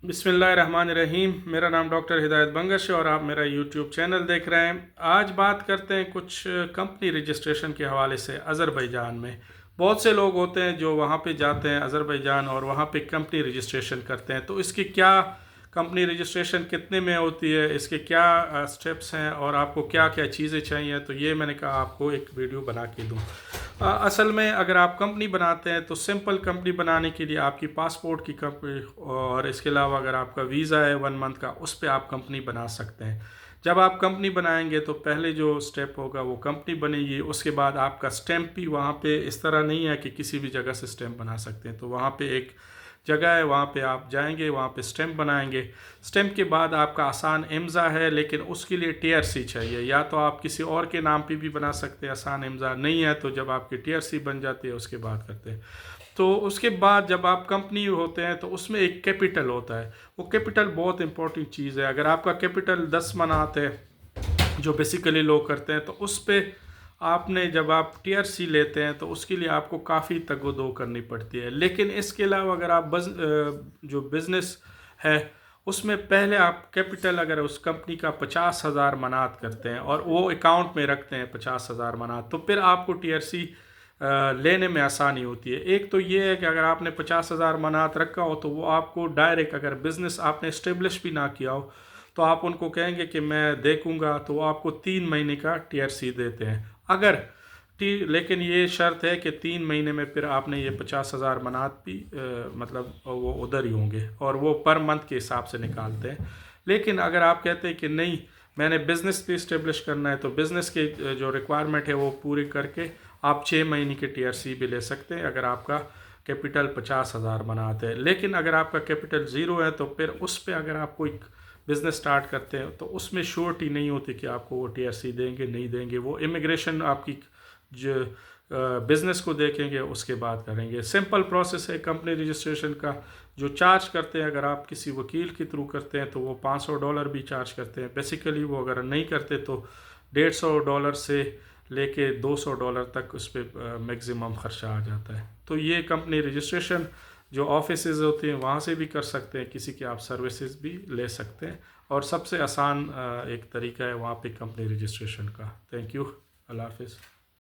बिस्मिल्लाहिर्रहमानिर्रहीम। मेरा नाम डॉक्टर हिदायत बंगश है और आप मेरा यूट्यूब चैनल देख रहे हैं। आज बात करते हैं कुछ कंपनी रजिस्ट्रेशन के हवाले से। अज़रबैजान में बहुत से लोग होते हैं जो वहाँ पे जाते हैं अज़रबैजान और वहाँ पे कंपनी रजिस्ट्रेशन करते हैं। तो इसकी क्या कंपनी रजिस्ट्रेशन कितने में होती है, इसके क्या स्टेप्स हैं और आपको क्या क्या चीज़ें चाहिए, तो ये मैंने कहा आपको एक वीडियो बना के दूँ। असल में अगर आप कंपनी बनाते हैं तो सिंपल कंपनी बनाने के लिए आपकी पासपोर्ट की कंपनी और इसके अलावा अगर आपका वीज़ा है 1 मंथ का, उस पर आप कंपनी बना सकते हैं। जब आप कंपनी बनाएंगे तो पहले जो स्टेप होगा वो कंपनी बनेगी। उसके बाद आपका स्टैंप भी वहाँ पे इस तरह नहीं है कि किसी भी जगह से स्टैंप बना सकते हैं। तो वहाँ पे एक जगह है, वहाँ पे आप जाएंगे, वहाँ पे स्टैंप बनाएंगे। स्टैंप के बाद आपका आसान इम्ज़ा है, लेकिन उसके लिए टीआरसी चाहिए। या तो आप किसी और के नाम पे भी बना सकते हैं, आसान इम्ज़ा नहीं है तो जब आपकी टीआरसी बन जाती है उसके बाद करते हैं। तो उसके बाद जब आप कंपनी होते हैं तो उसमें एक कैपिटल होता है। वो कैपिटल बहुत इंपॉर्टेंट चीज़ है। अगर आपका कैपिटल 10 मनात है, जो बेसिकली लोग करते हैं, तो उस पर आपने जब आप टीआरसी लेते हैं तो उसके लिए आपको काफ़ी तगदो करनी पड़ती है। लेकिन इसके अलावा अगर आप जो बिज़नेस है उसमें पहले आप कैपिटल अगर उस कंपनी का 50,000 मनात करते हैं और वो अकाउंट में रखते हैं 50,000 मनात, तो फिर आपको टीआरसी लेने में आसानी होती है। एक तो ये है कि अगर आपने 50,000 मनात रखा हो तो वो आपको डायरेक्ट, अगर बिज़नेस आपने इस्टेब्लिश भी ना किया हो तो आप उनको कहेंगे कि मैं देखूंगा, तो वो आपको 3 महीने का टीआरसी देते हैं। अगर लेकिन ये शर्त है कि 3 महीने में फिर आपने ये 50,000 मनात भी मतलब वो उधर ही होंगे और वो पर मंथ के हिसाब से निकालते हैं। लेकिन अगर आप कहते हैं कि नहीं, मैंने बिज़नेस भी इस्टेब्लिश करना है, तो बिज़नेस के जो रिक्वायरमेंट है वो पूरी करके आप 6 महीने की टीआरसी भी ले सकते हैं अगर आपका कैपिटल 50,000 मनाते हैं। लेकिन अगर आपका कैपिटल ज़ीरो है तो फिर उस पर अगर आप कोई बिज़नेस स्टार्ट करते हैं तो उसमें श्योरिटी नहीं होती कि आपको वो टीआरसी देंगे नहीं देंगे। वो इमिग्रेशन आपकी जो बिज़नेस को देखेंगे उसके बाद करेंगे। सिंपल प्रोसेस है कंपनी रजिस्ट्रेशन का। जो चार्ज करते हैं, अगर आप किसी वकील के थ्रू करते हैं तो वो $500 भी चार्ज करते हैं। बेसिकली वो अगर नहीं करते तो $150 से लेके $200 तक उस पर मैक्सिमम खर्चा आ जाता है। तो ये कंपनी रजिस्ट्रेशन जो ऑफिसेज होते हैं वहाँ से भी कर सकते हैं, किसी की आप सर्विसेज भी ले सकते हैं और सबसे आसान एक तरीका है वहाँ पे कंपनी रजिस्ट्रेशन का। Thank you. अल्लाह हाफिज़।